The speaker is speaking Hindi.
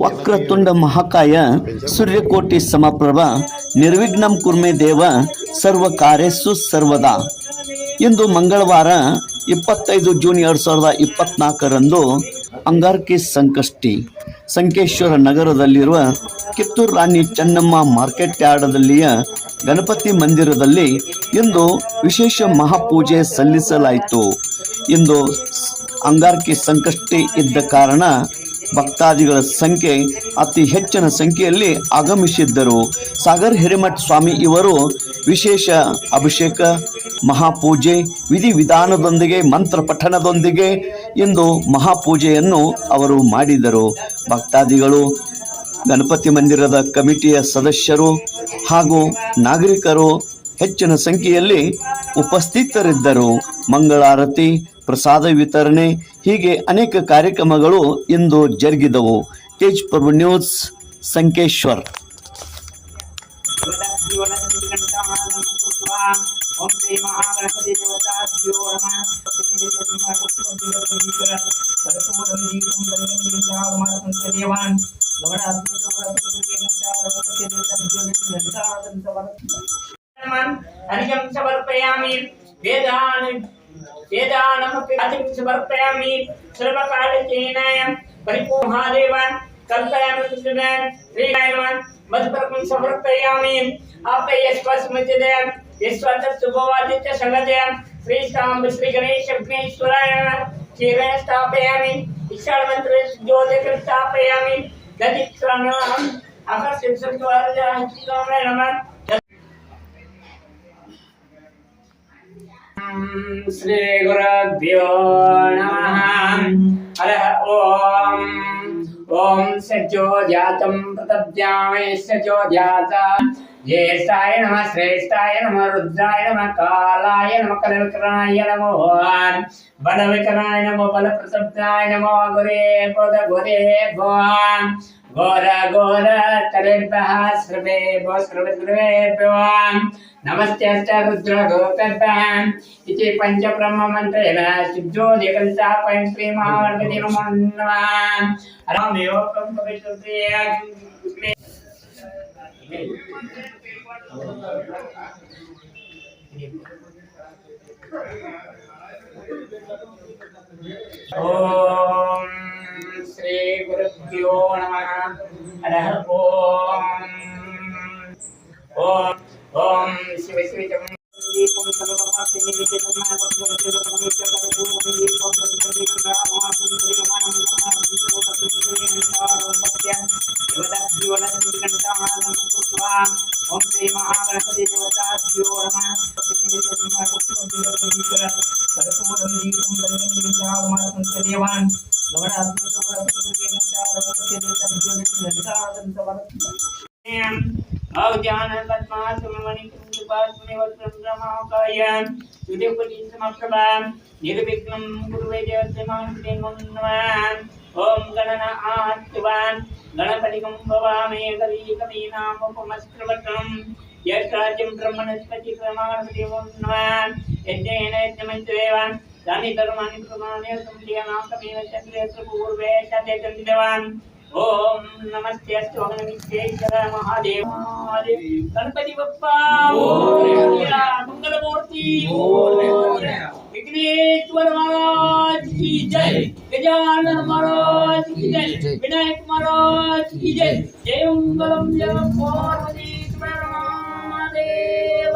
ವಕ್ರತುಂಡ ಮಹಾಕಾಯ ಸೂರ್ಯಕೋಟಿ ಸಮಪ್ರಭ ನಿರ್ವಿಘ್ನಂ ಕುರ್ಮೆ ದೇವ ಸರ್ವ ಕಾರ್ಯಸ್ಸು ಸರ್ವದಾ. ಇಂದು ಮಂಗಳವಾರ 25 ಜೂನ್ 2024ರಂದು ಅಂಗಾರಕಿ ಸಂಕಷ್ಟಿ ಸಂಕೇಶ್ವರ ನಗರದಲ್ಲಿರುವ ಕಿತ್ತೂರು ರಾಣಿ ಚೆನ್ನಮ್ಮ ಮಾರ್ಕೆಟ್ ಯಾರ್ಡ್ನಲ್ಲಿಯ ಗಣಪತಿ ಮಂದಿರದಲ್ಲಿ ಇಂದು ವಿಶೇಷ ಮಹಾಪೂಜೆ ಸಲ್ಲಿಸಲಾಯಿತು. ಇಂದು ಅಂಗಾರಕಿ ಸಂಕಷ್ಟಿ ಇದ್ದ ಕಾರಣ ಭಕ್ತಾದಿಗಳ ಸಂಖ್ಯೆ ಅತಿ ಹೆಚ್ಚಿನ ಸಂಖ್ಯೆಯಲ್ಲಿ ಆಗಮಿಸಿದ್ದರು. ಸಾಗರ್ ಹಿರೇಮಠ ಸ್ವಾಮಿ ಇವರು ವಿಶೇಷ ಅಭಿಷೇಕ ಮಹಾಪೂಜೆ ವಿಧಿವಿಧಾನದೊಂದಿಗೆ ಮಂತ್ರ ಪಠಣದೊಂದಿಗೆ ಇಂದು ಮಹಾಪೂಜೆಯನ್ನು ಅವರು ಮಾಡಿದರು. ಭಕ್ತಾದಿಗಳು, ಗಣಪತಿ ಮಂದಿರದ ಕಮಿಟಿಯ ಸದಸ್ಯರು ಹಾಗೂ ನಾಗರಿಕರು ಹೆಚ್ಚಿನ ಸಂಖ್ಯೆಯಲ್ಲಿ ಉಪಸ್ಥಿತರಿದ್ದರು. ಮಂಗಳಾರತಿ, ಪ್ರಸಾದ ವಿತರಣೆ ಹೀಗೆ ಅನೇಕ ಕಾರ್ಯಕ್ರಮಗಳು ಇಂದು ಜರುಗಿದವು. ತೇಜ್ ಪ್ರಭು ನ್ಯೂಸ್, ಸಂಕೇಶ್ವರ್. समर्पयामि सर्वकालचेन परिपूर्णदेवान् कल्पयामि सुन्दरान् श्रीरायवान् मधुपर्कं समर्पयामि आपयस्वस्मृतिदयान् विश्वतत्सुभवादित्य संगदयान् श्रीशाम्ब श्री गणेश विघ्नेश्वराय क्षीरे स्थापयामि ईशानमन्त्रे ज्योतिर् स्थापयामि दधिक्षामहम् अकर्षितसंस्वारजाय नमः. श्री गुरुभ्यो नमः. हरः ओम सज्जो जातं प्रतप्यामि सज्जो जाता ज्येष्ठाय नमः श्रेष्ठाय नमः रुद्राय नमः कालाय नमः कलविकरणाय नमो बलविकरणाय नमो बलप्रतप्ताय नमो गुरे बोध गुरे भवान् घोर घोर तरेभ्यः सर्वेभ्यो सर्वद्रवेभ्यो नमस्ते रुद्र गोपेभ्यः इति पंचब्रह्म मंत्रेण शुद्धोदिकल्पायं श्री महागणपति नमो नमः. रामयोगं भविष्यति ओम श्री गुरुभ्यो नमः. हरः ओम ओम शिव शिव दीपं सर्वपापे निवेदितं ओम श्री महागणपति देवताभ्यो नमः. निर्विघ्नं गुरुवे ओम गणनात्वान् गणपतिं भवामि कवीनामुपमस्कृवटं यत्राज्यं ब्रह्मणस्पति प्रमाणपतिमुन्नवान् यज्ञेन यज्ञमञ्चदेवान् तानि धर्माणि प्रमाणे संक्रियनाकमेव चक्रेषु पूर्वे शतेचन्दिदेवान्. ओम नमस्ते अस्तु अग्निश्चेश्वर महादेव महादेव गणपति बप्पा मोरया मंगलमूर्ति मोरया विघ्नेश्वर महाराज की जय गजानन महाराज की जय विनायक महाराज की जय जय मंगलम जय पार्वती महादेव.